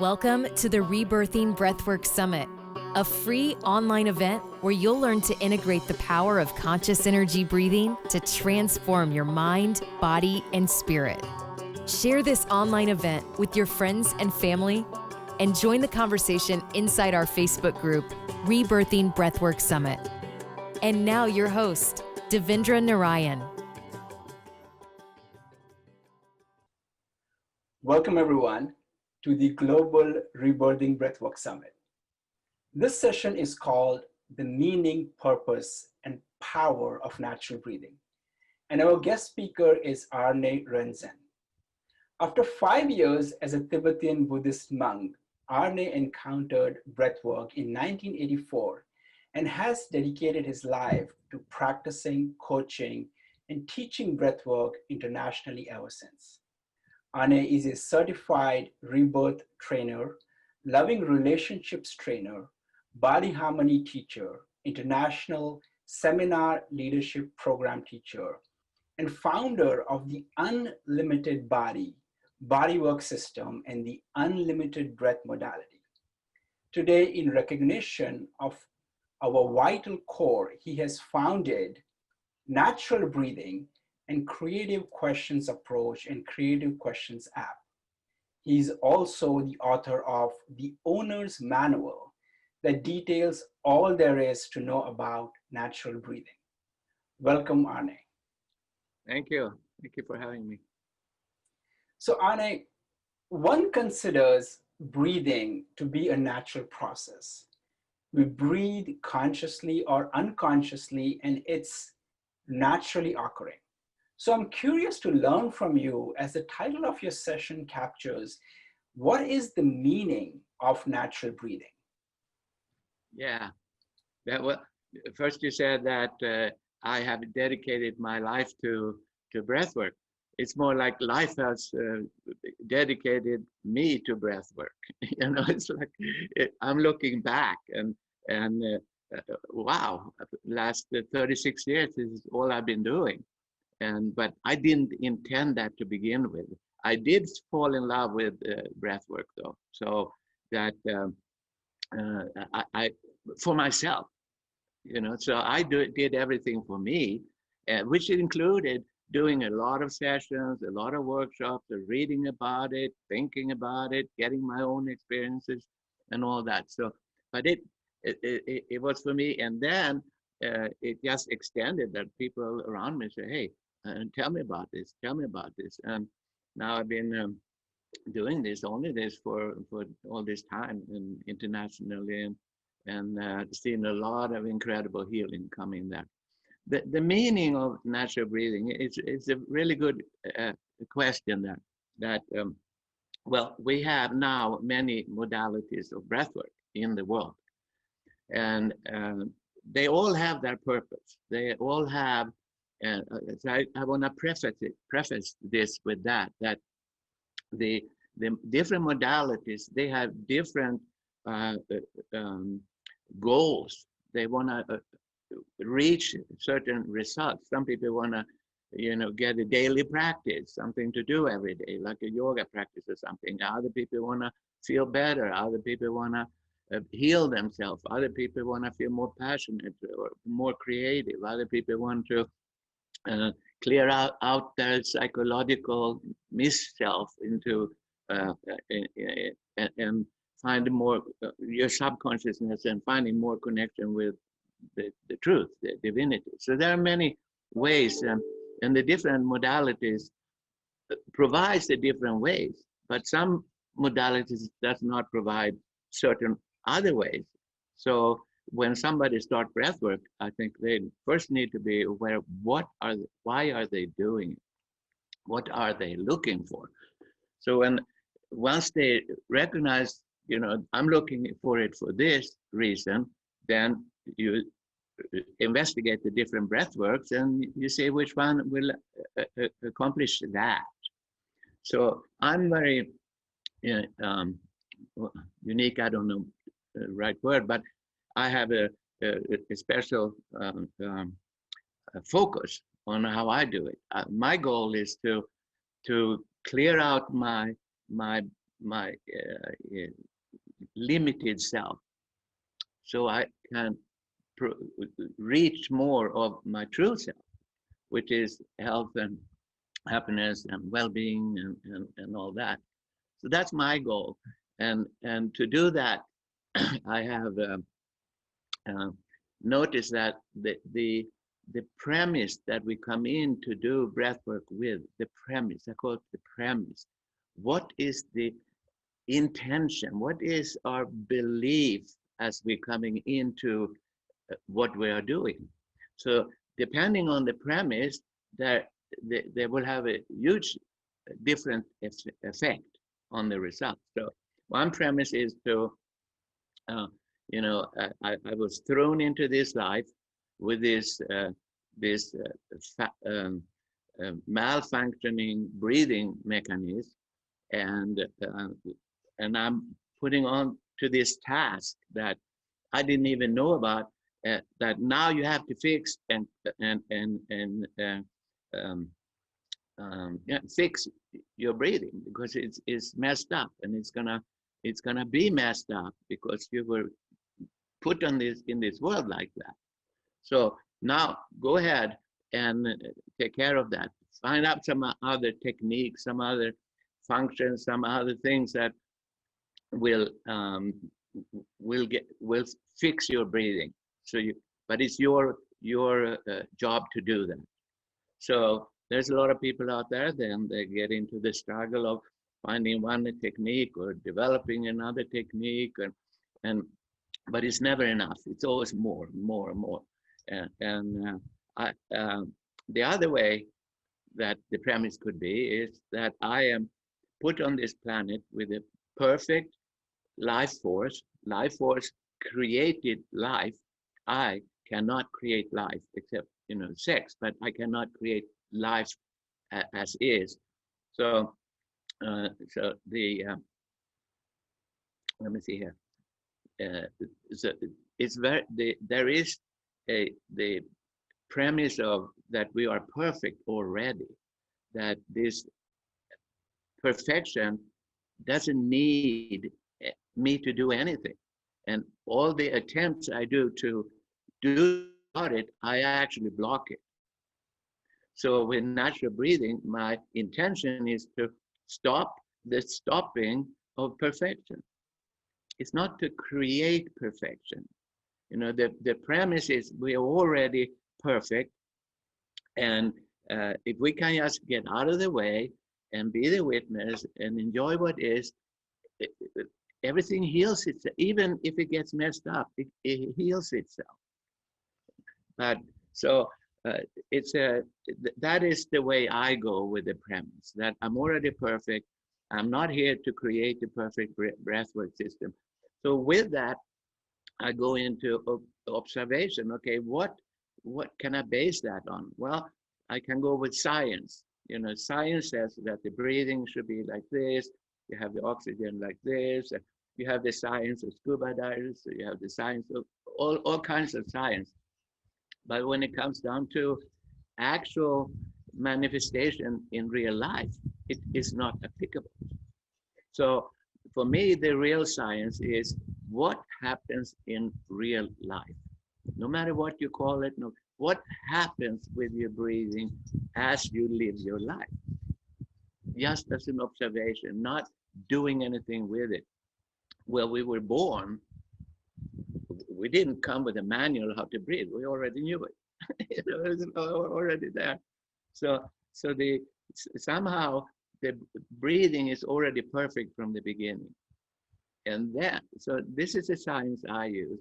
Welcome to the Rebirthing Breathwork Summit, a free online event where you'll learn to integrate the power of conscious energy breathing to transform your mind, body, and spirit. Share this online event with your friends and family and join the conversation inside our Facebook group, Rebirthing Breathwork Summit. And now your host, Devendra Narayan. Welcome everyone to the Global Rebirthing Breathwork Summit. This session is called The Meaning, Purpose, and Power of Natural Breathing. And our guest speaker is Arne Rantzen. After 5 years as a Tibetan Buddhist monk, Arne encountered breathwork in 1984 and has dedicated his life to practicing, coaching, and teaching breathwork internationally ever since. Arne is a certified rebirth trainer, loving relationships trainer, body harmony teacher, international seminar leadership program teacher, and founder of the Unlimited Body, Bodywork System, and the Unlimited Breath Modality. Today, in recognition of our vital core, he has founded Natural Breathing and Creative Questions Approach and Creative Questions app. He's also the author of The Owner's Manual that details all there is to know about natural breathing. Welcome, Arne. Thank you. Thank you for having me. So Arne, one considers breathing to be a natural process. We breathe consciously or unconsciously, and it's naturally occurring. So I'm curious to learn from you, as the title of your session captures, what is the meaning of natural breathing? Yeah. Well, first you said that I have dedicated my life to breathwork. It's more like life has dedicated me to breathwork. It's like I'm looking back and wow, last 36 years is all I've been doing. But I didn't intend that to begin with. I did fall in love with breathwork though, so that I for myself, so I did everything for me, which included doing a lot of sessions, a lot of workshops, reading about it, thinking about it, getting my own experiences, and all that. So, but it was for me, and then it just extended that people around me say, hey. Tell me about this. Tell me about this. And now I've been doing this for all this time and internationally, and seen a lot of incredible healing coming there. The meaning of natural breathing is a really good question. Well, we have now many modalities of breathwork in the world, and they all have their purpose. They all have. So I want to preface this with that the different modalities, they have different goals. They want to reach certain results. Some people want to, get a daily practice, something to do every day, like a yoga practice or something. Other people want to feel better. Other people want to heal themselves. Other people want to feel more passionate or more creative. Other people want to clear out their psychological mis-self into and find more your subconsciousness and finding more connection with the truth, the divinity. So there are many ways, and the different modalities provides the different ways, but some modalities does not provide certain other ways. So when somebody starts breathwork, I think they first need to be aware of why are they doing it? What are they looking for? So once they recognize, I'm looking for it for this reason, then you investigate the different breathworks and you see which one will accomplish that. So I'm very unique, I don't know the right word, but I have a special focus on how I do it. My goal is to clear out my limited self, so I can reach more of my true self, which is health and happiness and well-being and all that. So that's my goal, and to do that, I have noticed that the premise that we come in to do breathwork with, the premise, I call it the premise. What is the intention? What is our belief as we're coming into what we are doing? So depending on the premise, they will have a huge different effect on the result. So one premise is to, I was thrown into this life with this malfunctioning breathing mechanism, and I'm putting on to this task that I didn't even know about, that now you have to fix and fix your breathing, because it's messed up, and it's gonna be messed up because you were put on this in this world like that. So now go ahead and take care of that. Find out some other techniques, some other functions, some other things that will fix your breathing. So but it's your job to do that. So there's a lot of people out there, then they get into the struggle of finding one technique or developing another technique, but it's never enough. It's always more and more and more. The other way that the premise could be is that I am put on this planet with a perfect life force. Life force created life. I cannot create life except sex, but I cannot create life as is. So the let me see here. So it's there is the premise of that we are perfect already, that this perfection doesn't need me to do anything, and all the attempts I do to do about it, I actually block it. So with natural breathing, my intention is to stop the stopping of perfection. It's not to create perfection. The premise is we are already perfect, and if we can just get out of the way and be the witness and enjoy what is, everything heals itself. Even if it gets messed up, it heals itself. But so that is the way I go with the premise, that I'm already perfect. I'm not here to create a perfect breathwork system. So with that, I go into observation. Okay, what can I base that on? Well, I can go with science. Science says that the breathing should be like this. You have the oxygen like this. You have the science of scuba divers. So you have the science of all kinds of science. But when it comes down to actual manifestation in real life, it is not applicable. So for me, the real science is what happens in real life. No matter what you call it, what happens with your breathing as you live your life. Just as an observation, not doing anything with it. Well, we were born, we didn't come with a manual how to breathe. We already knew it. It was already there. So somehow the breathing is already perfect from the beginning. And so this is the science I use,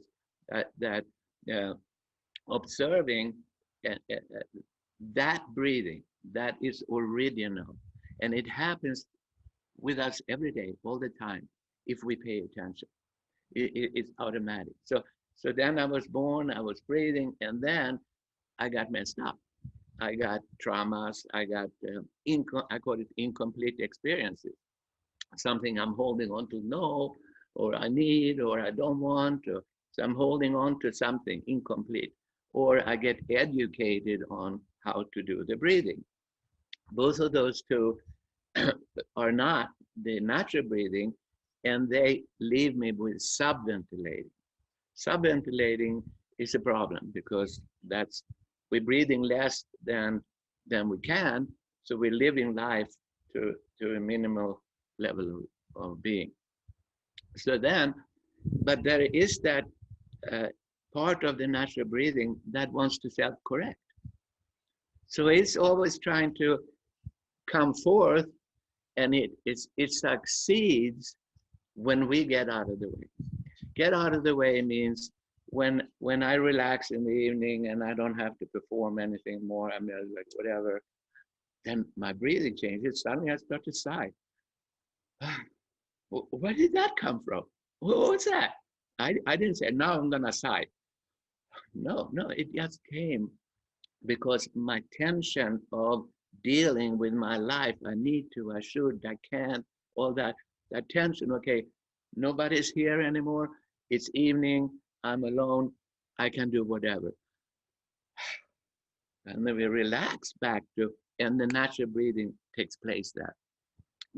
that observing that breathing, that is original. And it happens with us every day, all the time, if we pay attention. It's automatic. So then I was born, I was breathing, and then I got messed up. I got traumas, I got, I call it incomplete experiences. Something I'm holding on to, or I need, or I don't want, so I'm holding on to something incomplete. Or I get educated on how to do the breathing. Both of those two are not the natural breathing, and they leave me with subventilating. Subventilating is a problem because we're breathing less than we can, so we're living life to a minimal level of being. So then, but there is that part of the natural breathing that wants to self-correct. So it's always trying to come forth, and it succeeds when we get out of the way. Get out of the way means when I relax in the evening and I don't have to perform anything more, I mean, like whatever, then my breathing changes. Suddenly I start to sigh. Where did that come from? What's that? I didn't say, now I'm gonna sigh. No, it just came because my tension of dealing with my life, I need to, I should, I can't, all that tension, okay, nobody's here anymore, it's evening, I'm alone, I can do whatever. And then we relax back to, and the natural breathing takes place there.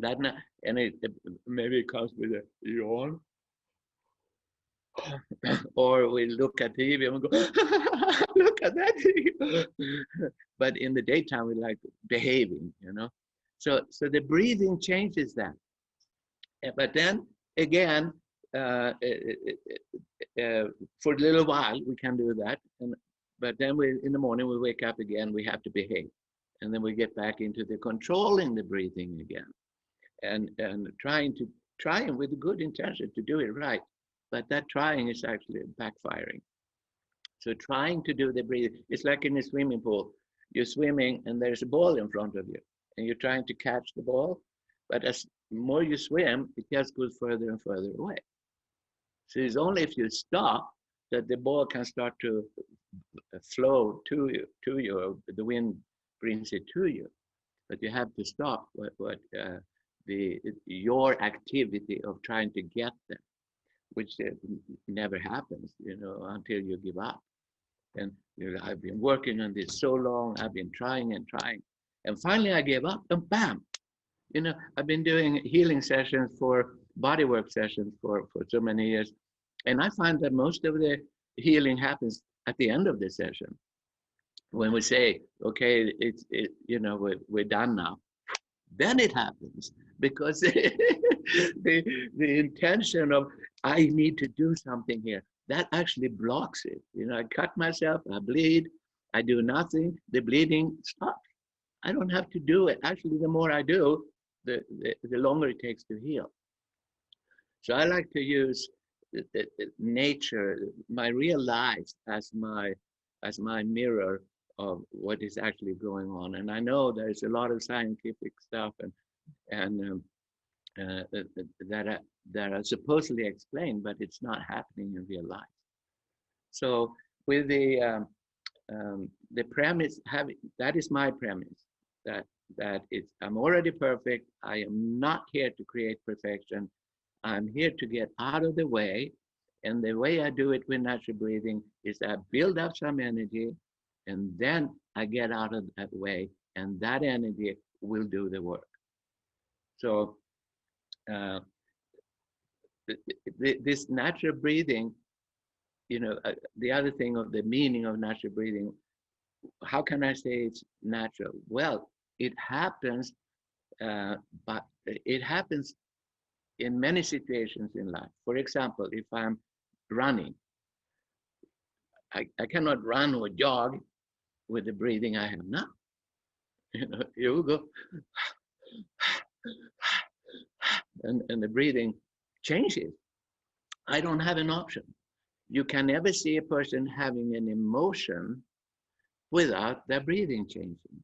And it maybe it comes with a yawn. Or we look at TV and we go, look at that TV. But in the daytime, we like behaving, you know. So the breathing changes that. But then again, for a little while, we can do that. But then in the morning, we wake up again, we have to behave. And then we get back into the controlling the breathing again. And trying with good intention to do it right. But that trying is actually backfiring. So trying to do the breathing, it's like in a swimming pool. You're swimming and there's a ball in front of you and you're trying to catch the ball. But as more you swim, it just goes further and further away. So it's only if you stop that the ball can start to flow to you, the wind brings it to you. But you have to stop your activity of trying to get them, which never happens, you know, until you give up. And you know, I've been working on this so long, I've been trying and trying. And finally I gave up and bam, you know, I've been doing healing sessions for bodywork sessions for so many years. And I find that most of the healing happens at the end of the session. When we say, okay, you know, we're done now. Then it happens because the intention of I need to do something here, that actually blocks it. You know, I cut myself, I bleed, I do nothing, the bleeding stops. I don't have to do it. Actually, the more I do, the longer it takes to heal. So I like to use the nature, my real life as my mirror of what is actually going on. And I know there's a lot of scientific stuff and that are supposedly explained, but it's not happening in real life. So with the premise, that is my premise, that I'm already perfect. I am not here to create perfection. I'm here to get out of the way. And the way I do it with natural breathing is I build up some energy, and then I get out of that way, and that energy will do the work. So this natural breathing, you know, the other thing of the meaning of natural breathing, how can I say it's natural? Well, it happens, but it happens in many situations in life. For example, if I'm running, I cannot run or jog with the breathing I have now. You know, you go, and the breathing changes. I don't have an option. You can never see a person having an emotion without their breathing changing.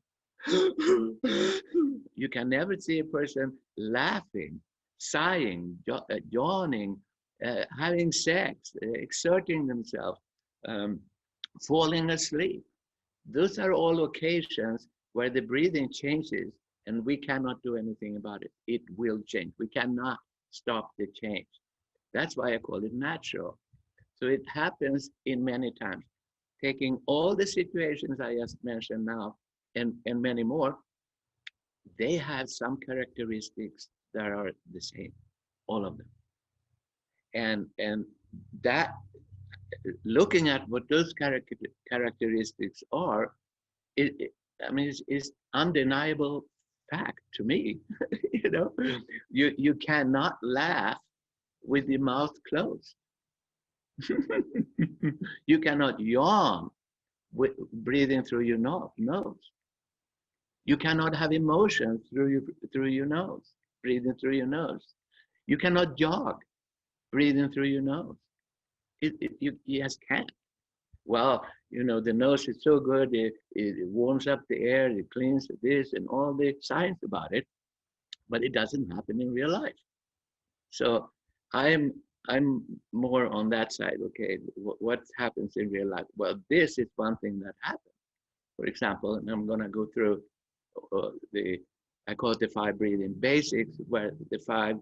You can never see a person laughing, sighing, yawning, having sex, exerting themselves, falling asleep. Those are all occasions where the breathing changes and we cannot do anything about it. It will change. We cannot stop the change. That's why I call it natural. So it happens in many times. Taking all the situations I just mentioned now and many more, they have some characteristics that are the same, all of them. And that, looking at what those characteristics are, I mean, it's undeniable fact to me. You know, you cannot laugh with your mouth closed. You cannot yawn with breathing through your nose. You cannot have emotions through your nose, breathing through your nose. You cannot jog, breathing through your nose. You just can't. Well, you know, the nose is so good, it warms up the air, it cleans this and all the science about it, but it doesn't happen in real life. So I'm more on that side. Okay, what happens in real life? Well, this is one thing that happens. For example, and I'm gonna go through I call it the 5 breathing basics, where the 5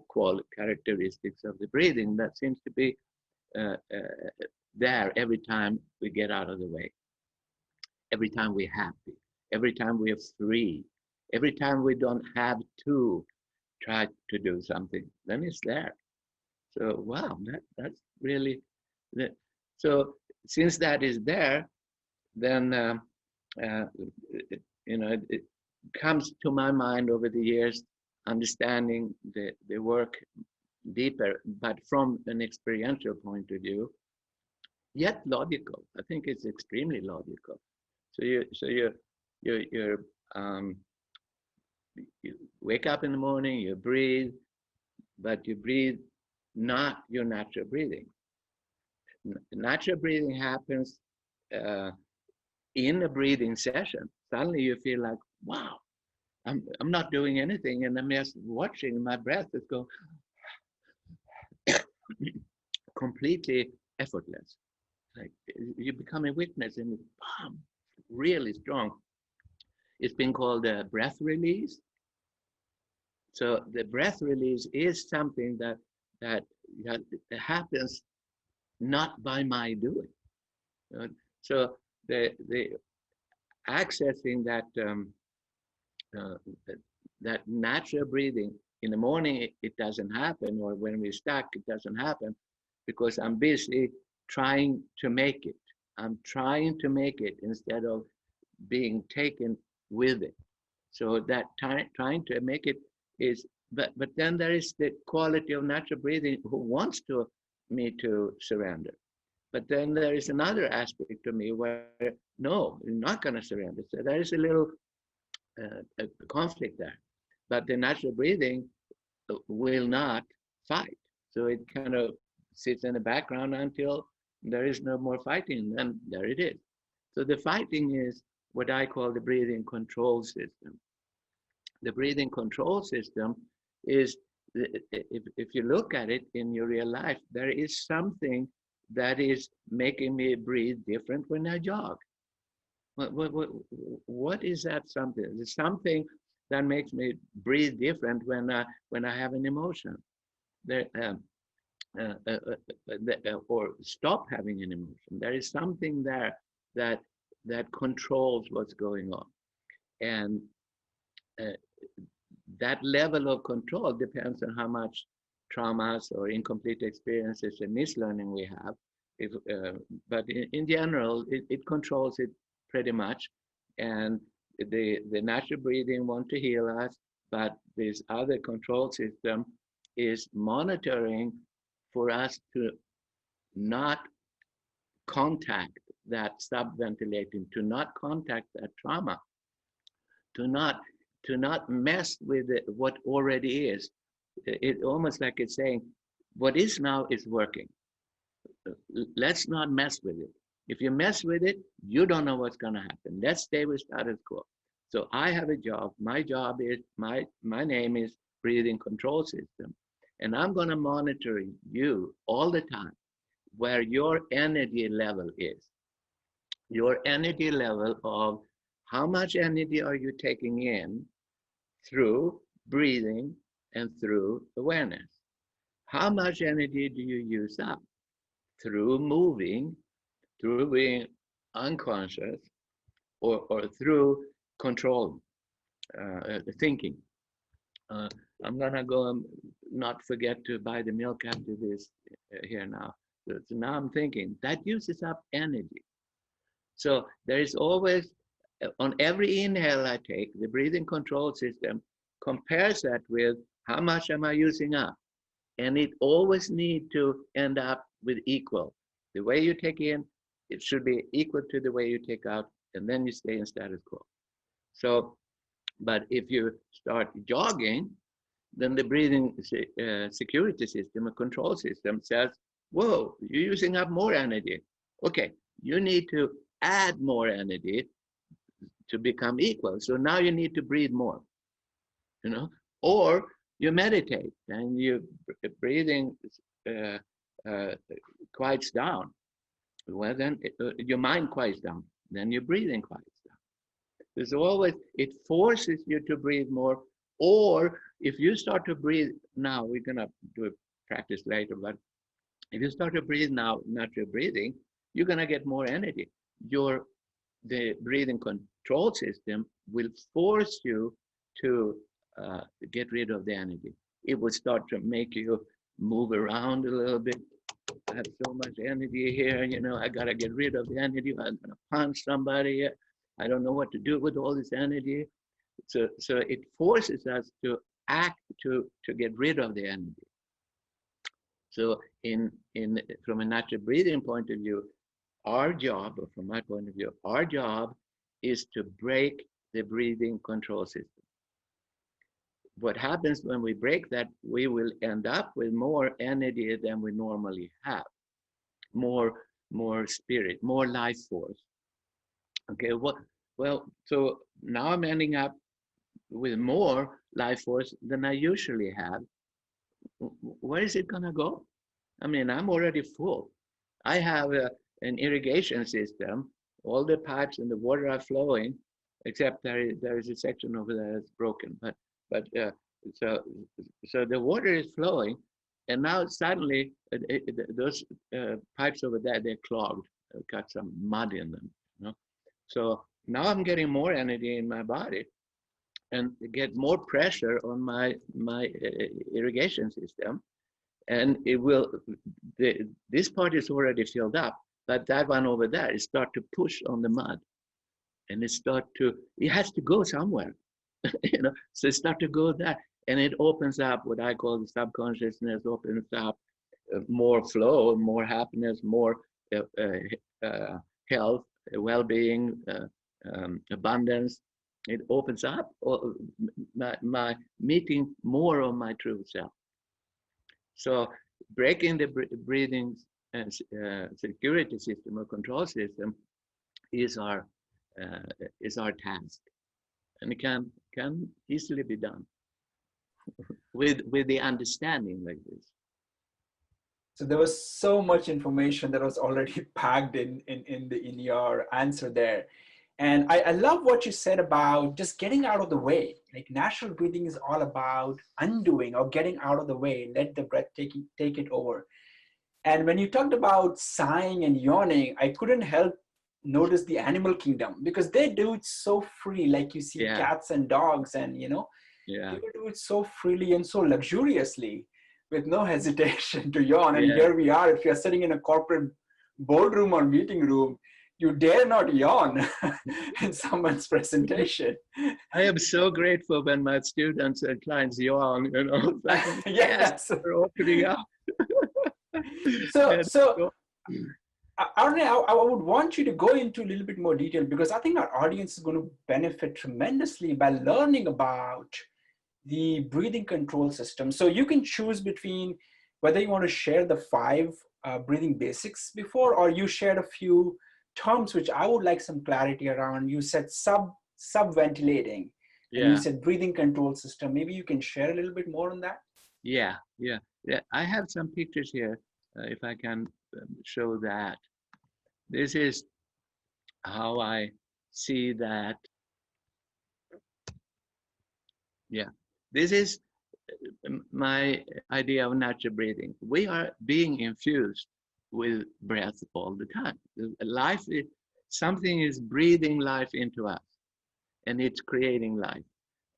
characteristics of the breathing that seems to be there every time we get out of the way, every time we're happy, every time we're free, every time we don't have to try to do something, then it's there. So wow, that's really so since that is there, then you know, it comes to my mind over the years, understanding the work deeper, but from an experiential point of view, yet logical. I think it's extremely logical. So you wake up in the morning, you breathe, but you breathe not your natural breathing. Natural breathing happens in a breathing session. Suddenly you feel like, wow, I'm not doing anything, and I'm just watching my breath is go completely effortless. Like you become a witness, and it's bam, really strong. It's been called a breath release. So the breath release is something that happens not by my doing. So the accessing that natural breathing in the morning, it doesn't happen, or when we're stuck, it doesn't happen because I'm busy trying to make it. I'm trying to make it instead of being taken with it. So that trying to make it is, but then there is the quality of natural breathing who wants me to surrender. But then there is another aspect of me where, no, you're not going to surrender. So there is a little a conflict there. But the natural breathing will not fight. So it kind of sits in the background until there is no more fighting, and there it is. So the fighting is what I call the breathing control system. The breathing control system is, if you look at it in your real life, there is something that is making me breathe different when I jog. What is that something? There's something that makes me breathe different when I have an emotion. There, or stop having an emotion. There is something there that controls what's going on, and that level of control depends on how much traumas or incomplete experiences and mislearning we have. But in general, it controls it pretty much, and the natural breathing want to heal us, but this other control system is monitoring for us to not contact that subventilating, to not contact that trauma, to not mess with what already is. It almost like it's saying, what is now is working. Let's not mess with it. If you mess with it, you don't know what's going to happen. Let's stay with status quo. So I have a job. My job is, my name is Breathing Control System. And I'm going to monitor you all the time where your energy level is. Your energy level of how much energy are you taking in through breathing and through awareness. How much energy do you use up through moving, through being unconscious, or through control? thinking. I'm gonna go not forget to buy the milk after this here now. So now I'm thinking that uses up energy. So there is always, on every inhale I take, the breathing control system compares that with how much am I using up? And it always need to end up with equal. The way you take in, it should be equal to the way you take out, and then you stay in status quo. So, but if you start jogging, then the breathing security system, a control system says, whoa, you're using up more energy. Okay, you need to add more energy to become equal. So now you need to breathe more, you know, or you meditate and your breathing quiets down. Well, then your mind quiets down, then your breathing quiets down. There's always, it forces you to breathe more. Or if you start to breathe now, we're gonna do a practice later, but if you start to breathe now, natural breathing, you're gonna get more energy. The breathing control system will force you to get rid of the energy. It will start to make you move around a little bit. I have so much energy here, you know, I gotta get rid of the energy. I'm gonna punch somebody. I don't know what to do with all this energy. So it forces us to act to get rid of the energy. So from a natural breathing point of view, our job, or from my point of view, our job is to break the breathing control system. What happens when we break that, we will end up with more energy than we normally have, more spirit, more life force. Okay, well, so now I'm ending up with more life force than I usually have. Where is it gonna go? I mean, I'm already full. I have an irrigation system. All the pipes and the water are flowing, except there is a section over there that's broken. But so the water is flowing, and now suddenly those pipes over there, they're clogged, got some mud in them. You know? So now I'm getting more energy in my body, and get more pressure on my irrigation system, and it will. This part is already filled up, but that one over there is start to push on the mud, and it has to go somewhere, you know. So it start to go there, and it opens up what I call the subconsciousness. Opens up more flow, more happiness, more health, well-being, abundance. It opens up my meeting more of my true self. So breaking the breathing security system or control system is our task, and it can easily be done with the understanding like this. So there was so much information that was already packed in your answer there. And I love what you said about just getting out of the way. Like natural breathing is all about undoing or getting out of the way, let the breath take it over. And when you talked about sighing and yawning, I couldn't help notice the animal kingdom, because they do it so free. Like you see cats and dogs, and they do it so freely and so luxuriously with no hesitation to yawn. And here we are, if you're sitting in a corporate boardroom or meeting room, you dare not yawn in someone's presentation. I am so grateful when my students and clients yawn, you know. Like, yes, we're opening up. So Arne, I would want you to go into a little bit more detail, because I think our audience is going to benefit tremendously by learning about the breathing control system. So you can choose between whether you want to share the 5 breathing basics before, or you shared a few terms which I would like some clarity around. You said sub-ventilating, and you said breathing control system. Maybe you can share a little bit more on that? Yeah. I have some pictures here, if I can show that. This is how I see that. Yeah, this is my idea of natural breathing. We are being infused with breath all the time. Life is, something is breathing life into us, and it's creating life.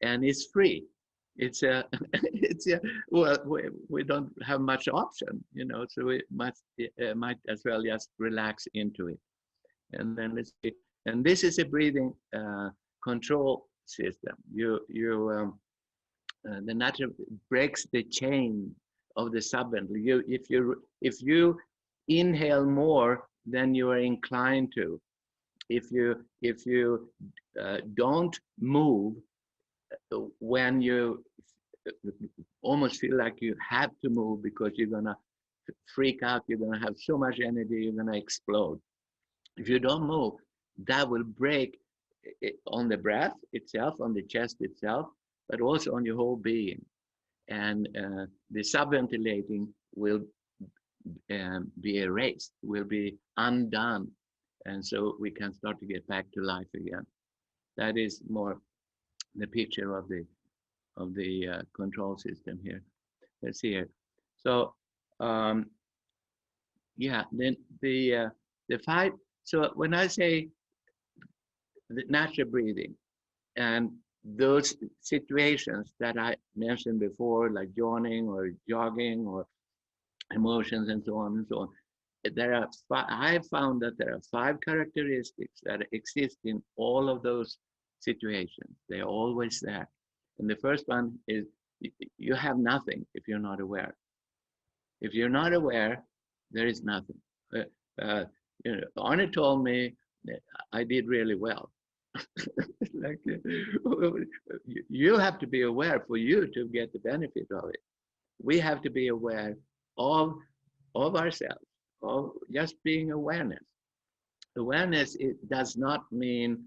and it's free. It's a, it's a, well, we don't have much option, so we might as well just relax into it. And then let's see. And this is a breathing control system. The natural breaks the chain of the subventricle. If you inhale more than you are inclined to, if you don't move when you almost feel like you have to move because you're gonna freak out, you're gonna have so much energy, you're gonna explode. If you don't move, that will break on the breath itself, on the chest itself, but also on your whole being. And the subventilating will be erased, will be undone. And so we can start to get back to life again. That is more the picture of the control system here. Let's see here. So yeah, then the five. So when I say the natural breathing and those situations that I mentioned before, like yawning or jogging or emotions and so on and so on, I have found that there are 5 characteristics that exist in all of those situations. They're always there. And the first one is you have nothing if you're not aware. If you're not aware, there is nothing. Arne told me that I did really well. Like, you have to be aware for you to get the benefit of it. We have to be aware of ourselves, of just being awareness. Awareness, it does not mean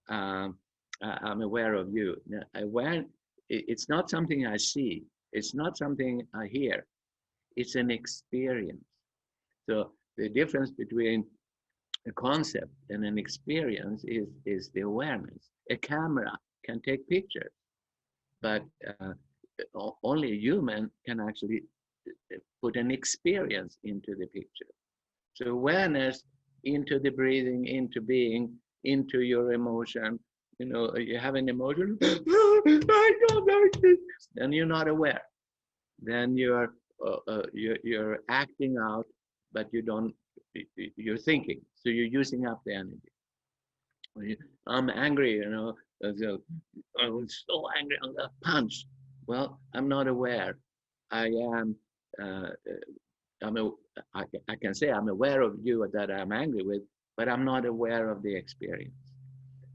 I'm aware of you. It's not something I see. It's not something I hear. It's an experience. So the difference between a concept and an experience is the awareness. A camera can take pictures, but only a human can actually put an experience into the picture. So awareness into the breathing, into being, into your emotion. You have an emotion, I don't like this, then you're not aware. Then you're acting out, but you're thinking. So you're using up the energy. I'm angry, I was so angry, I'm gonna punch. Well, I'm not aware. I can say I'm aware of you that I'm angry with, but I'm not aware of the experience.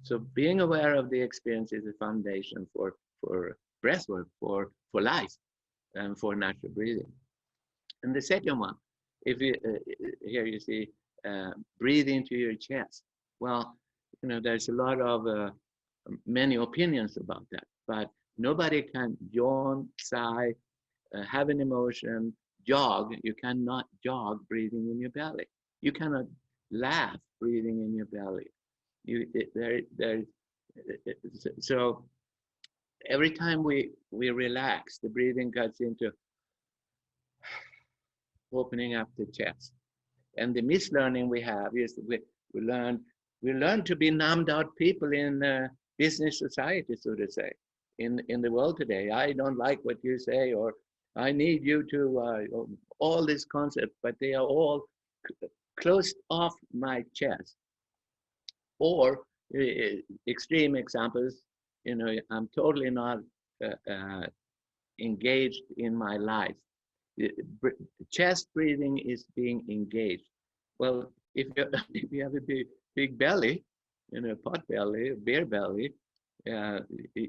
So being aware of the experience is a foundation for breathwork, for life, and for natural breathing. And the second one, if you here you see breathe into your chest. Well, there's a lot of many opinions about that, but nobody can yawn, sigh, have an emotion, jog. You cannot jog breathing in your belly. You cannot laugh breathing in your belly. So every time we relax, the breathing gets into opening up the chest. And the mislearning we have is we learn to be numbed out people in business society, so to say, in the world today. I don't like what you say, or I need you to, all these concepts, but they are all closed off my chest. Or extreme examples, I'm totally not engaged in my life. Chest breathing is being engaged. Well, if you have a big belly, pot belly, beer belly,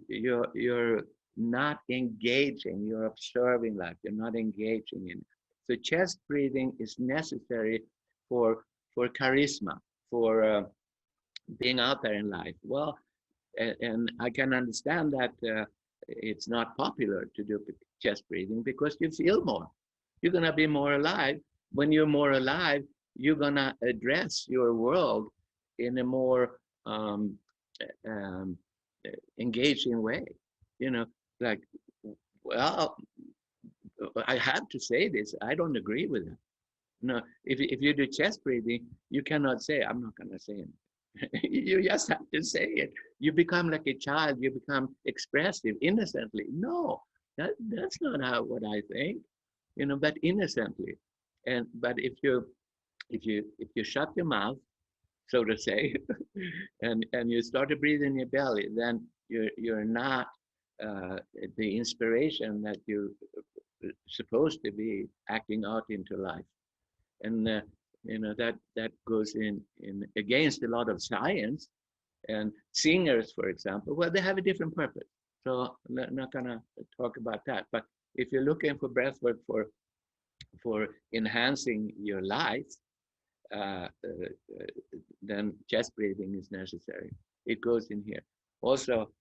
you're not engaging. You're observing life. You're not engaging in it. So chest breathing is necessary for charisma, for being out there in life. Well, and I can understand that it's not popular to do chest breathing because you feel more. You're gonna be more alive. When you're more alive, you're gonna address your world in a more engaging way. Like, well, I have to say this. I don't agree with it. No, if you do chest breathing, you cannot say, I'm not gonna say anything, You just have to say it. You become like a child. You become expressive innocently. No, that's not how what I think. But innocently. But if you shut your mouth, so to say, and you start to breathe in your belly, then you're not the inspiration that you're supposed to be acting out into life. And that goes in against a lot of science. And singers, for example, well, they have a different purpose. So I'm not gonna talk about that. But if you're looking for breath work for enhancing your life, then chest breathing is necessary. It goes in here. Also,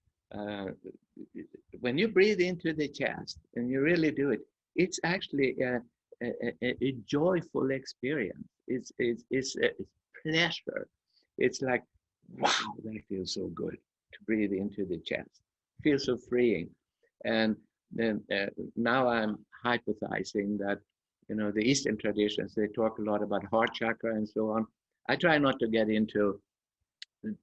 when you breathe into the chest and you really do it, it's actually a joyful experience. It's pleasure. It's like, wow, that feels so good to breathe into the chest. It feels so freeing. And then now I'm hypothesizing that the Eastern traditions, they talk a lot about heart chakra and so on. I try not to get into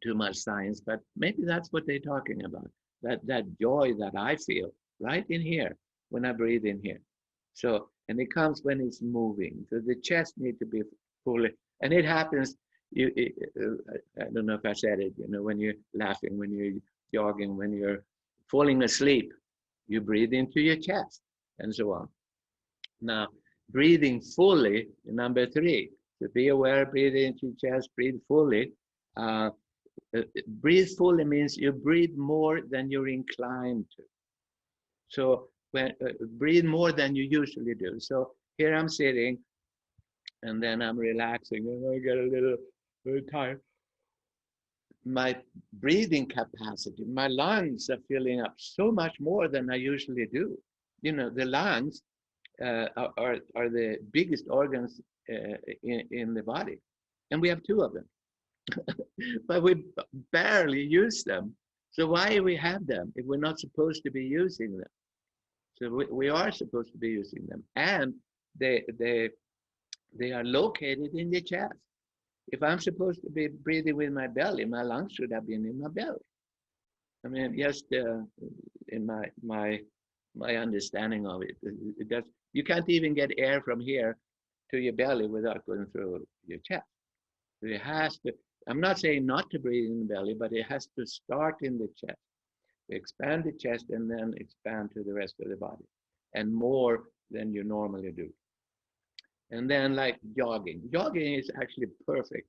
too much science, but maybe that's what they're talking about. That joy that I feel right in here when I breathe in here. So, and it comes when it's moving. So the chest needs to be fully, and it happens. I don't know if I said it. When you're laughing, when you're jogging, when you're falling asleep, you breathe into your chest, and so on. Now, breathing fully, number 3. To be aware, breathe into your chest, breathe fully. Breathe fully means you breathe more than you're inclined to. So when breathe more than you usually do. So here I'm sitting, and then I'm relaxing, and I get a little tired. My breathing capacity, my lungs are filling up so much more than I usually do. The lungs are the biggest organs in the body, and we have 2 of them. But we barely use them. So why do we have them if we're not supposed to be using them? So we are supposed to be using them, and they are located in the chest. If I'm supposed to be breathing with my belly, my lungs should have been in my belly. I mean, just in my understanding of it, you can't even get air from here to your belly without going through your chest. It has to. I'm not saying not to breathe in the belly, but it has to start in the chest. Expand the chest and then expand to the rest of the body, and more than you normally do. And then, like jogging. Jogging is actually perfect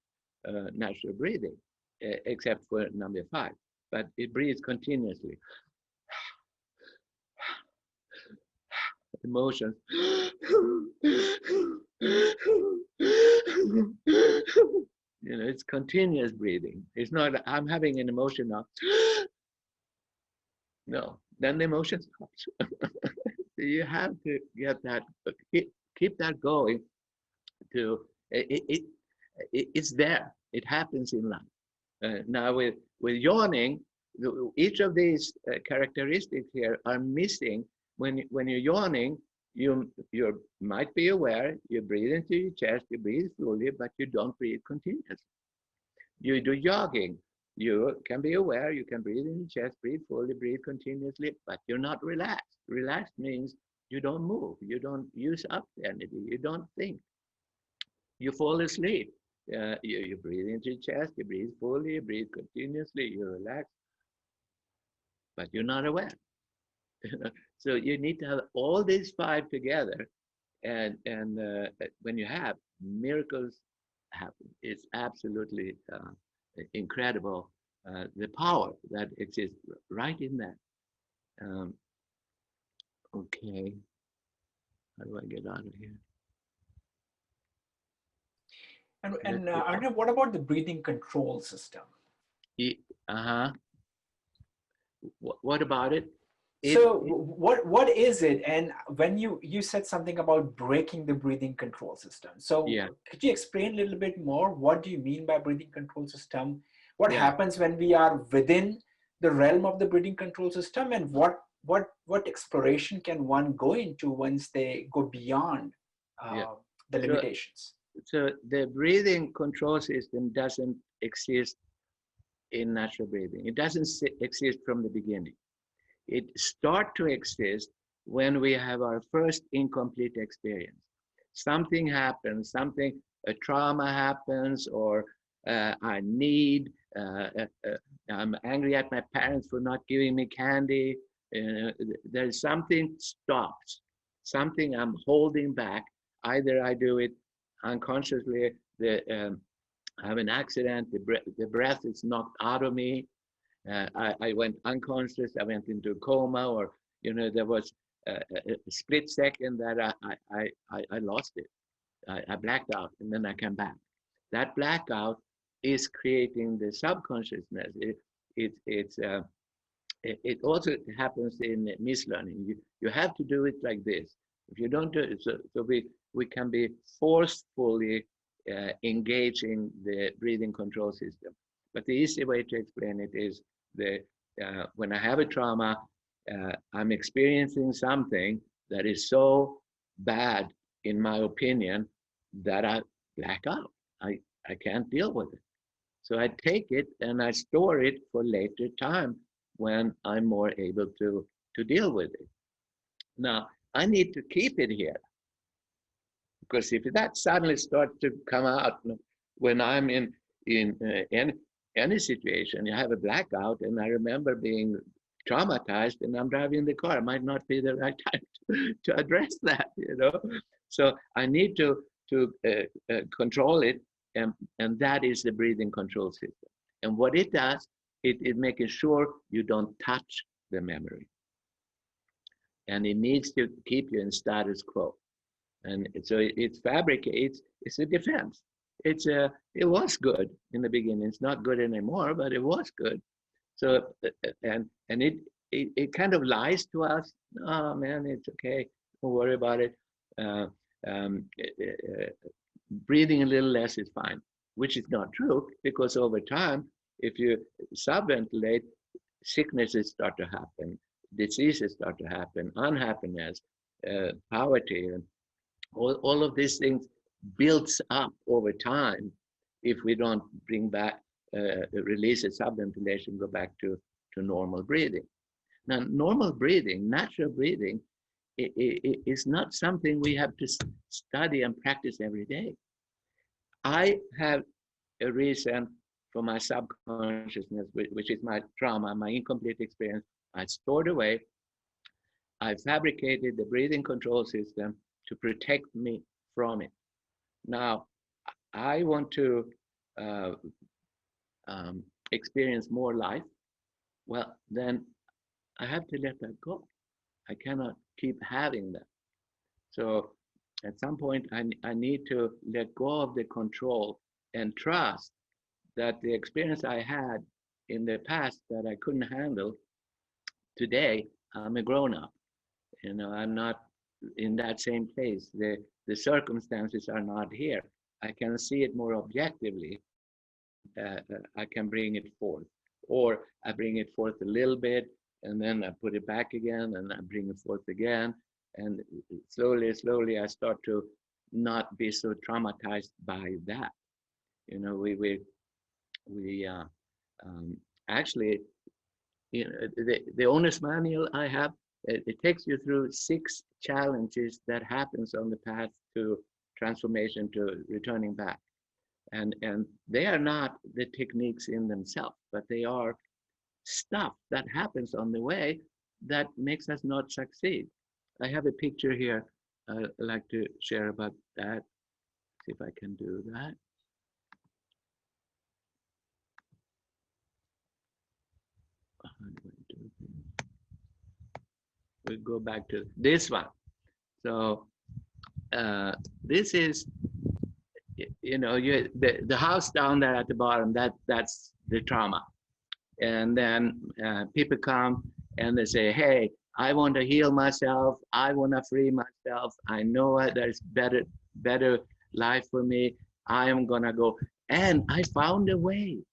natural breathing, except for number 5. But it breathes continuously. Emotions. It's continuous breathing. It's not, I'm having an emotion now. No, then the emotion stops. So you have to get that, keep that going. It's there. It happens in life. Now with yawning, each of these characteristics here are missing. When you're yawning, you might be aware, you breathe into your chest, you breathe slowly, but you don't breathe continuously. You do jogging, you can be aware, you can breathe in your chest, breathe fully, breathe continuously, but you're not relaxed. Relaxed means you don't move, you don't use up the energy, you don't think. You fall asleep. You breathe into your chest, you breathe fully, you breathe continuously, you relax, but you're not aware. So you need to have all these 5 together, and when you have, miracles happen. It's absolutely incredible, the power that exists right in that. Okay, how do I get out of here? And Arne, what about the breathing control system? What about it? So what is it? And when you said something about breaking the breathing control system. So yeah. Could you explain a little bit more? What do you mean by breathing control system? What happens when we are within the realm of the breathing control system, and what exploration can one go into once they go beyond the limitations? So the breathing control system doesn't exist in natural breathing. It doesn't exist from the beginning. It starts to exist when we have our first incomplete experience. Something happens, a trauma happens, or I need, I'm angry at my parents for not giving me candy. There's something stops, something I'm holding back. Either I do it unconsciously, I have an accident, the breath is knocked out of me. I went unconscious, I went into a coma, or, there was a split second that I lost it. I blacked out and then I came back. That blackout is creating the subconsciousness. It also happens in mislearning. You have to do it like this. If you don't do it, so we can be forcefully engaging the breathing control system. But the easy way to explain it is when I have a trauma, I'm experiencing something that is so bad, in my opinion, that I black out. I can't deal with it. So I take it and I store it for later time when I'm more able to deal with it. Now, I need to keep it here, because if that suddenly starts to come out when I'm in any situation, you have a blackout, and I remember being traumatized and I'm driving the car, it might not be the right time to address that, So I need to control it, and that is the breathing control system. And what it does, it making sure you don't touch the memory. And it needs to keep you in status quo. And so it's fabricated, it's a defense. It was good in the beginning. It's not good anymore, but it was good. So, and it kind of lies to us. Oh man, it's okay. Don't worry about it. Breathing a little less is fine, which is not true, because over time, if you subventilate, sicknesses start to happen, diseases start to happen, unhappiness, poverty, and all of these things builds up over time if we don't bring back, release the subventilation, go back to normal breathing. Now, normal breathing, natural breathing, is not something we have to study and practice every day. I have a reason for my subconsciousness, which is my trauma, my incomplete experience. I stored away. I fabricated the breathing control system to protect me from it. Now, I want to experience more life. Well, then I have to let that go. I cannot keep having that. So at some point, I need to let go of the control and trust that the experience I had in the past that I couldn't handle, today I'm a grown-up. I'm not in that same place. The circumstances are not here. I can see it more objectively. I can bring it forth, or I bring it forth a little bit, and then I put it back again, and I bring it forth again, and slowly I start to not be so traumatized by that. We actually, the owner's manual I have, it takes you through 6 challenges that happens on the path to transformation, to returning back. And they are not the techniques in themselves, but they are stuff that happens on the way that makes us not succeed. I have a picture here I'd like to share about that. See if I can do that. We'll go back to this one. So this is, the house down there at the bottom, that's the trauma. And then people come and they say, hey, I want to heal myself. I want to free myself. I know there's better life for me. I am going to go. And I found a way.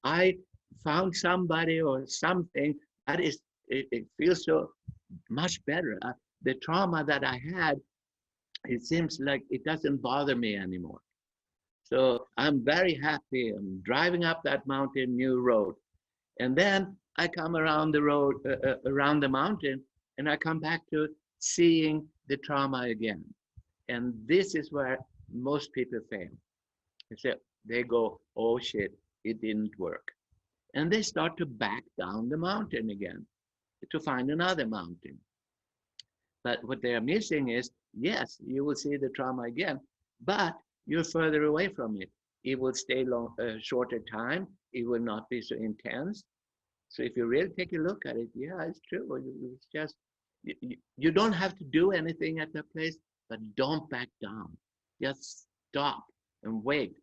I found somebody or something that is, it feels so much better. The trauma that I had, it seems like it doesn't bother me anymore. So I'm very happy. I'm driving up that mountain, new road. And then I come around the road, around the mountain, and I come back to seeing the trauma again. And this is where most people fail. They go, oh shit, it didn't work. And they start to back down the mountain again to find another mountain. But what they are missing is, yes, you will see the trauma again, but you're further away from it. It will stay shorter time. It will not be so intense. So if you really take a look at it, yeah, it's true. It's just, you don't have to do anything at that place, but don't back down. Just stop and wait.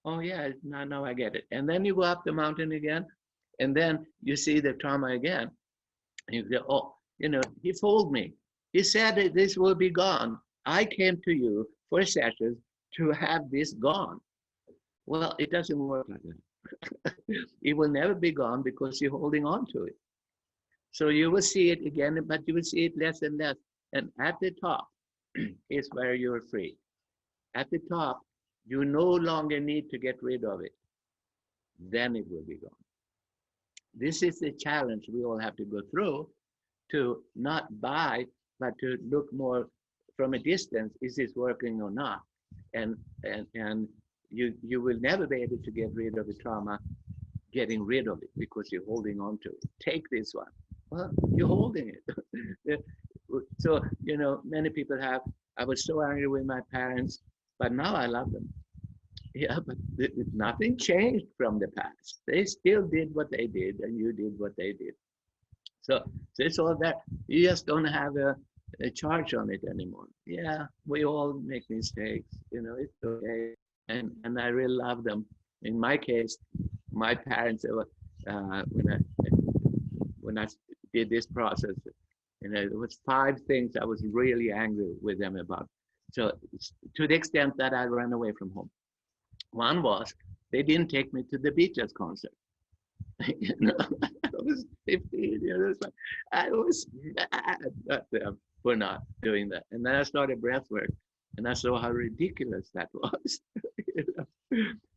Oh yeah, now I get it. And then you go up the mountain again, and then you see the trauma again. And you go, oh, he fooled me. He said that this will be gone. I came to you for sessions to have this gone. Well, it doesn't work like that. It will never be gone because you're holding on to it. So you will see it again, but you will see it less and less. And at the top is where you're free. At the top, you no longer need to get rid of it. Then it will be gone. This is the challenge we all have to go through, to not buy, but to look more from a distance. Is this working or not? And you will never be able to get rid of the trauma getting rid of it because you're holding on to it. Take this one. Well, you're holding it. So, many people have, I was so angry with my parents, but now I love them. Yeah, but nothing changed from the past. They still did what they did, and you did what they did. So it's all that. You just don't have a charge on it anymore. Yeah, we all make mistakes. It's okay. And I really love them. In my case, my parents, when I did this process, there was 5 things I was really angry with them about. So to the extent that I ran away from home. One was they didn't take me to the Bajaj concert. I was 15 years old. I was mad at them for not doing that. And then I started breathwork, and I saw how ridiculous that was.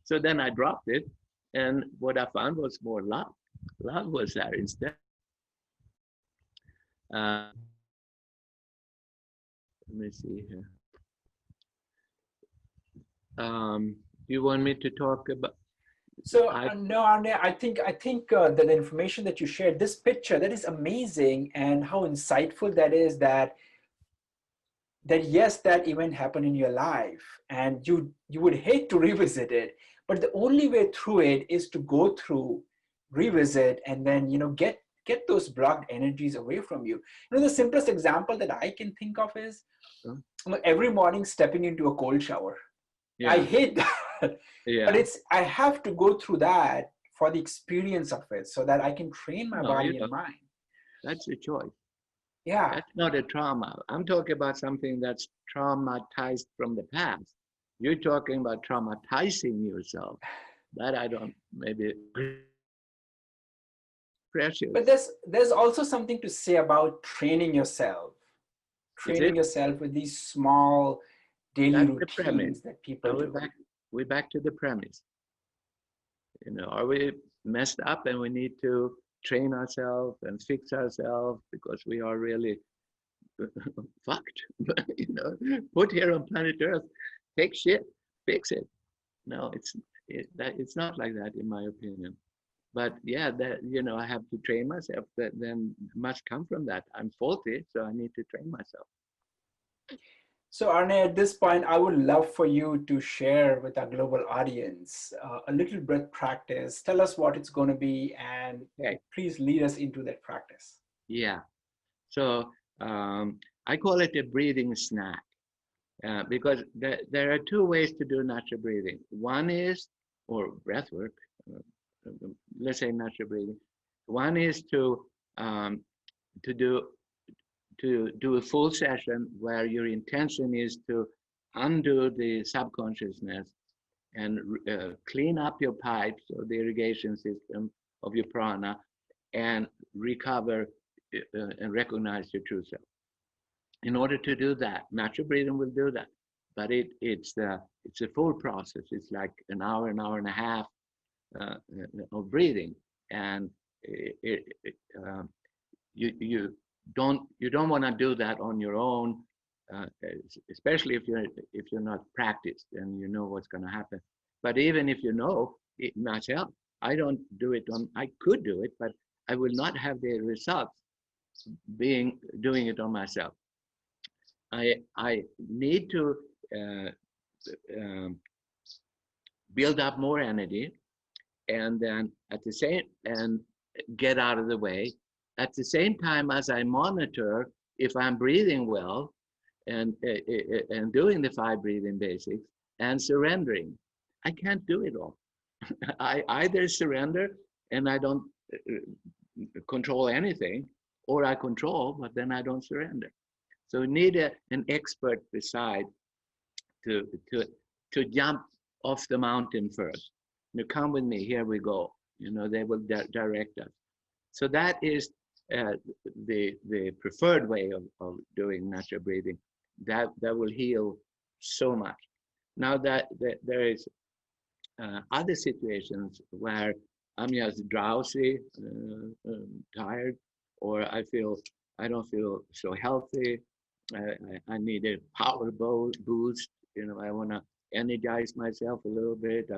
So then I dropped it, and what I found was more love. Love was there instead. Let me see here. Do you want me to talk about? So no, Arne, I think that the information that you shared, this picture, that is amazing, and how insightful that is. That yes, that event happened in your life, and you would hate to revisit it, but the only way through it is to go through, revisit, and then get those blocked energies away from you. The simplest example that I can think of is every morning stepping into a cold shower. Yeah. I hate that. Yeah. But I have to go through that for the experience of it, so that I can train my body and mind. That's a choice. Yeah. That's not a trauma. I'm talking about something that's traumatized from the past. You're talking about traumatizing yourself. That I don't, maybe precious. But there's also something to say about training yourself. Training yourself with these small daily routines that people do. We're back to the premise. Are we messed up and we need to train ourselves and fix ourselves because we are really fucked? Put here on planet Earth, take shit, fix it. No, it's not like that, in my opinion. But yeah, that I have to train myself. That then must come from that. I'm faulty, so I need to train myself. So Arne, at this point, I would love for you to share with our global audience a little breath practice. Tell us what it's going to be, and please lead us into that practice. Yeah. So I call it a breathing snack because there are 2 ways to do natural breathing. One is, or breathwork, let's say natural breathing. One is to do a full session where your intention is to undo the subconsciousness and clean up your pipes or the irrigation system of your prana, and recover and recognize your true self. In order to do that, natural breathing will do that. but it's a full process. It's like an hour and a half of breathing, and you don't want to do that on your own, especially if you're not practiced and you know what's going to happen. But even if you know it myself, I don't do it on. I could do it, but I will not have the results doing it on myself. I need to build up more energy, and then and get out of the way at the same time as I monitor if I'm breathing well, and doing the 5 breathing basics and surrendering. I can't do it all. I either surrender and I don't control anything, or I control but then I don't surrender. So we need an expert beside to jump off the mountain first. You come with me, here we go. They will direct us. So that is the preferred way of doing natural breathing. That will heal so much. Now that there is other situations where I'm just drowsy, tired, or I don't feel so healthy. I need a power boost. I want to energize myself a little bit.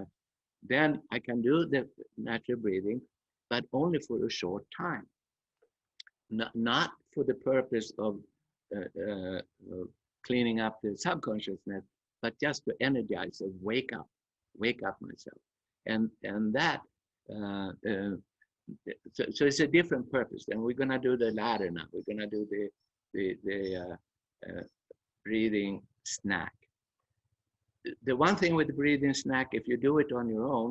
Then I can do the natural breathing, but only for a short time. Not for the purpose of cleaning up the subconsciousness, but just to energize and wake up myself. And that, so it's a different purpose. And we're gonna do the latter now. We're gonna do the breathing snack. The one thing with the breathing snack, if you do it on your own,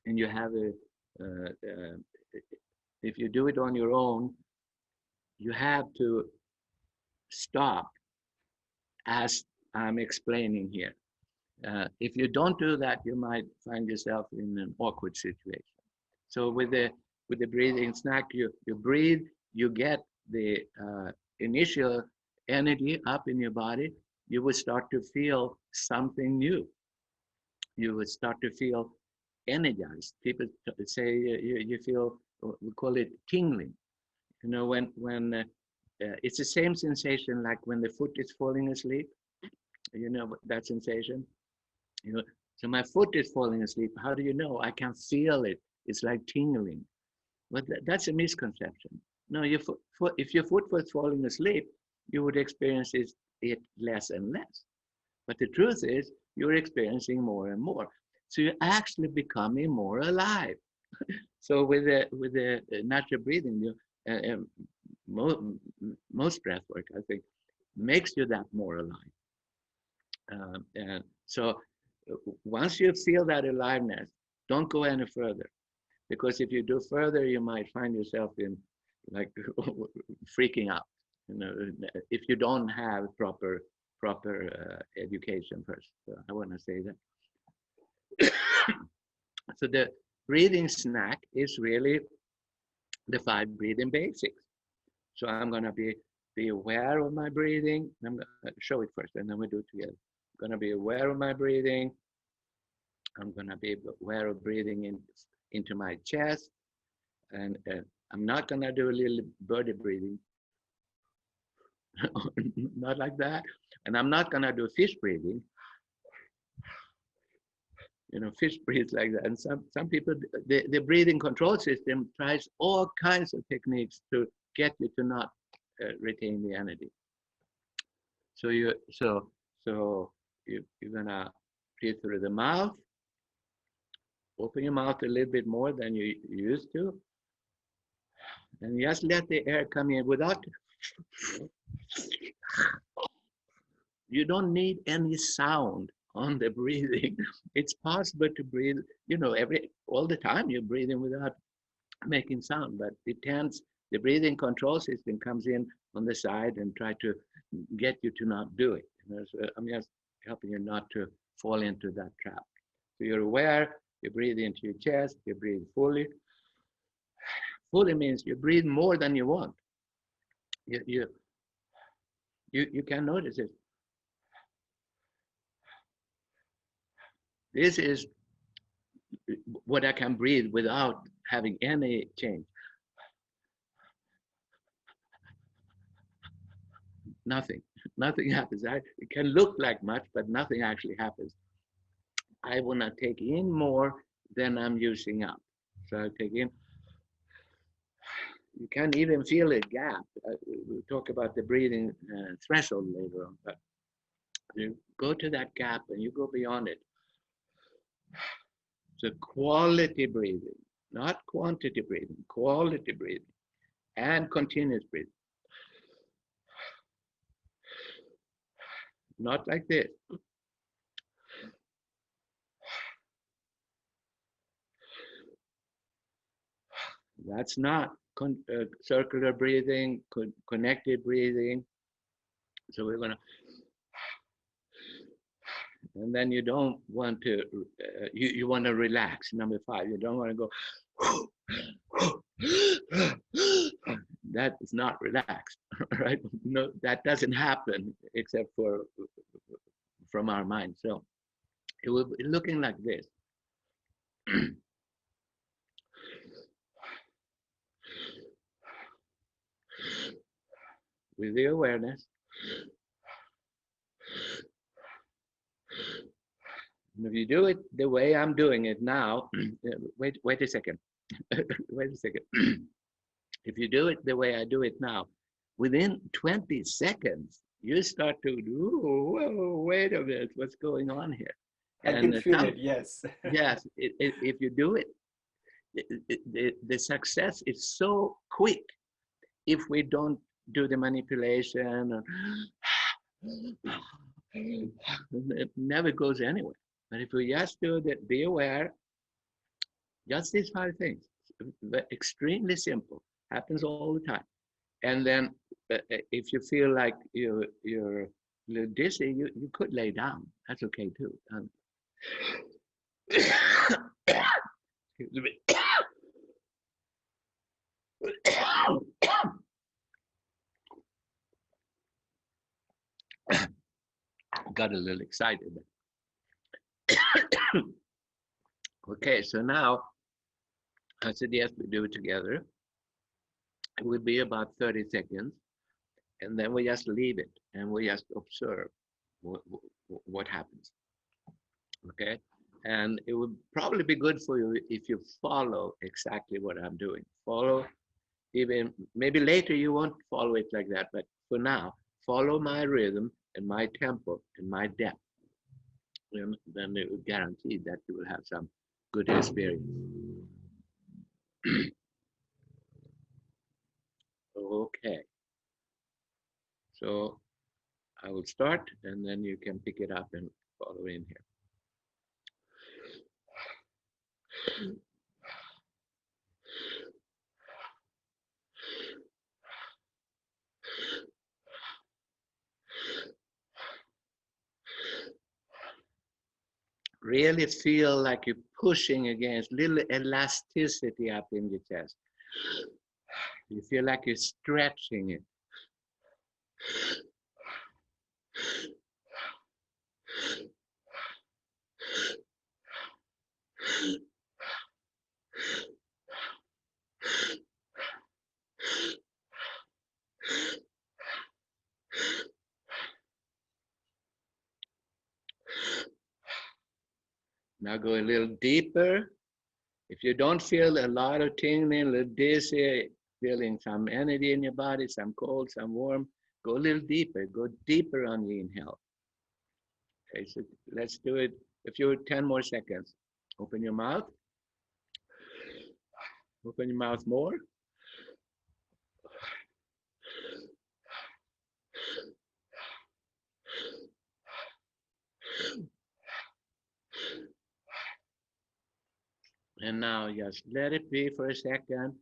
and you have if you do it on your own, you have to stop as I'm explaining here. If you don't do that, you might find yourself in an awkward situation. So with the breathing snack, you breathe, you get the initial energy up in your body. You will start to feel something new. You will start to feel energized. People say you feel, we call it tingling. When it's the same sensation like when the foot is falling asleep. That sensation. So my foot is falling asleep. How do you know? I can feel it. It's like tingling. But that's a misconception. No, if your foot was falling asleep, you would experience it less and less. But the truth is, you're experiencing more and more. So you're actually becoming more alive. So with the natural breathing, most breath work, I think, makes you that more alive. And so once you feel that aliveness, don't go any further, because if you do further, you might find yourself in like freaking out. If you don't have proper education first. So I want to say that. So the breathing snack is really the 5 breathing basics. So I'm going to be aware of my breathing. I'm going to show it first, and then we do it together. I'm going to be aware of my breathing. I'm going to be aware of breathing into my chest. And I'm not going to do a little birdie breathing. Not like that. And I'm not going to do fish breathing. Fish breathes like that. And some people, the breathing control system tries all kinds of techniques to get you to not retain the energy. So you're gonna breathe through the mouth. Open your mouth a little bit more than you used to, and just let the air come in without. You don't need any sound on the breathing. It's possible to breathe, all the time you're breathing without making sound, but the breathing control system comes in on the side and try to get you to not do it. So I'm just helping you not to fall into that trap. So you're aware, you breathe into your chest, you breathe fully. Fully means you breathe more than you want. You can notice it. This is what I can breathe without having any change. Nothing happens. It can look like much, but nothing actually happens. I will not take in more than I'm using up. So I take in. You can even feel a gap. We'll talk about the breathing threshold later on, but you go to that gap and you go beyond it. So quality breathing, not quantity breathing, quality breathing and continuous breathing. Not like this. That's not circular breathing, connected breathing. So we're gonna, and then you don't want to, you want to relax. Number 5, you don't want to go, that is not relaxed, right? No, that doesn't happen except for from our mind. So it will be looking like this. With the awareness. And if you do it the way I'm doing it now, wait a second. Wait a second. If you do it the way I do it now, within 20 seconds, you start to do, whoa, wait a minute, what's going on here? I can feel it, yes. Yes, if you do it, the success is so quick. If we don't do the manipulation, it never goes anywhere. But if we just do that, be aware, just these 5 things, extremely simple, happens all the time. And then if you feel like you're a little dizzy, you could lay down. That's okay too. Excuse me. Got a little excited. Okay, so now I suggest we do it together. It will be about 30 seconds, and then we just leave it and we just observe what happens. Okay, and it would probably be good for you if you follow exactly what I'm doing. Follow, even maybe later you won't follow it like that, but for now, follow my rhythm and my tempo and my depth. And then it will guarantee that you will have some good experience. Okay, so I will start and then you can pick it up and follow in here. Really feel like you're pushing against little elasticity up in the chest. You feel like you're stretching it. Now go a little deeper. If you don't feel a lot of tingling, a little dizzy, feeling some energy in your body, some cold, some warm, go a little deeper. Go deeper on the inhale. Okay, so let's do it a few 10 more seconds. Open your mouth. Open your mouth more. And now just let it be for a second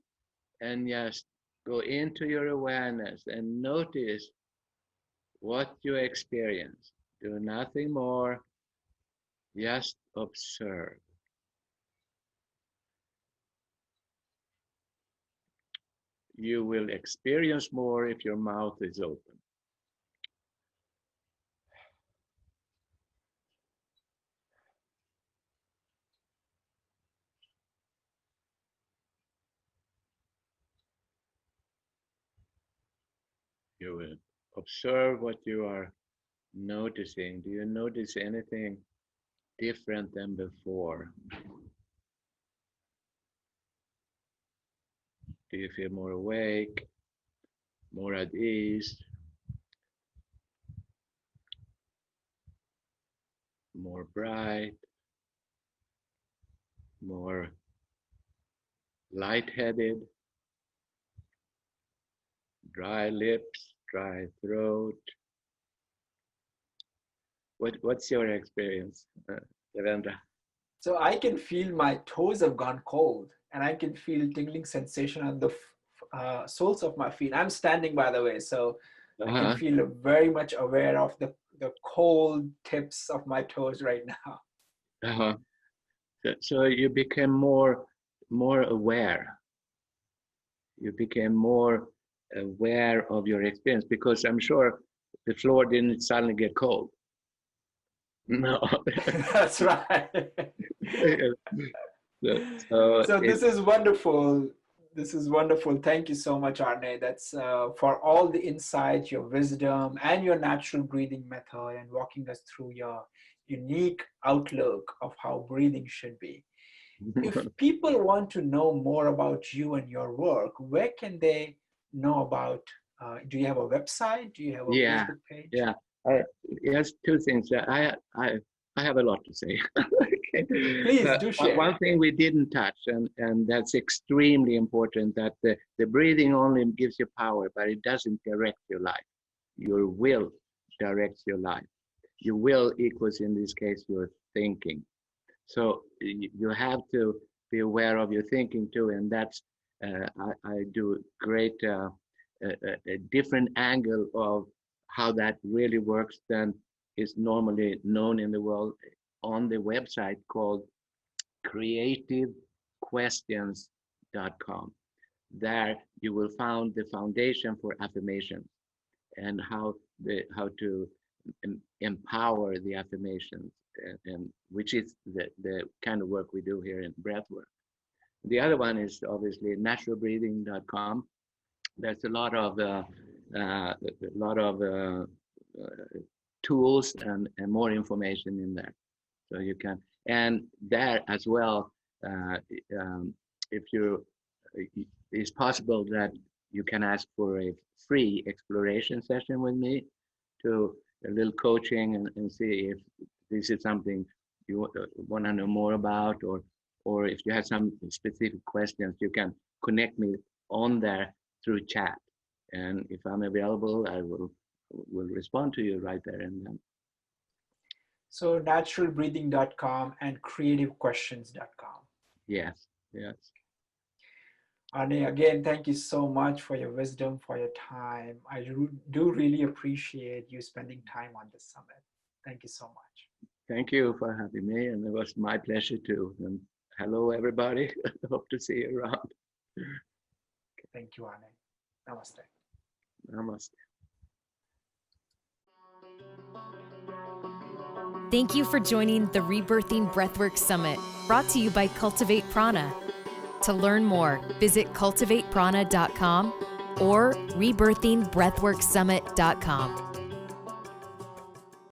and just go into your awareness and notice what you experience. Do nothing more, just observe. You will experience more if your mouth is open. You observe what you are noticing. Do you notice anything different than before? Do you feel more awake, more at ease, more bright, more lightheaded, dry lips, dry throat? What's your experience, Devendra? So I can feel my toes have gone cold, and I can feel tingling sensation on the soles of my feet. I'm standing, by the way, so I can feel very much aware of the cold tips of my toes right now. Uh-huh. So you became more aware. You became more aware of your experience, because I'm sure the floor didn't suddenly get cold. No. That's right. So this is wonderful. This is wonderful. Thank you so much, Arne. That's for all the insight, your wisdom, and your natural breathing method, and walking us through your unique outlook of how breathing should be. If people want to know more about you and your work, where can they know about? Do you have a website? Do you have a Facebook page? Yeah. Yes, two things. I have a lot to say. Okay. Please do share. One thing we didn't touch, and that's extremely important, that the breathing only gives you power, but it doesn't direct your life. Your will directs your life. Your will equals, in this case, your thinking. So you have to be aware of your thinking too, and that's I do great a different angle of how that really works than is normally known in the world on the website called creativequestions.com. There you will find the foundation for affirmations and how to empower the affirmations, and which is the kind of work we do here in Breathwork. The other one is obviously naturalbreathing.com. There's a lot of tools and more information in there, so you can. And there as well, if it's possible that you can ask for a free exploration session with me, to a little coaching, and see if this is something you want to know more about, or if you have some specific questions, you can connect me on there through chat, and if I'm available, I will respond to you right there and then. So naturalbreathing.com and creativequestions.com. Yes. Arne, again, thank you so much for your wisdom, for your time. I do really appreciate you spending time on this summit. Thank you so much. Thank you for having me, and it was my pleasure too. And hello, everybody. Hope to see you around. Thank you, Arne. Namaste. Namaste. Thank you for joining the Rebirthing Breathwork Summit, brought to you by Cultivate Prana. To learn more, visit cultivateprana.com or rebirthingbreathworksummit.com.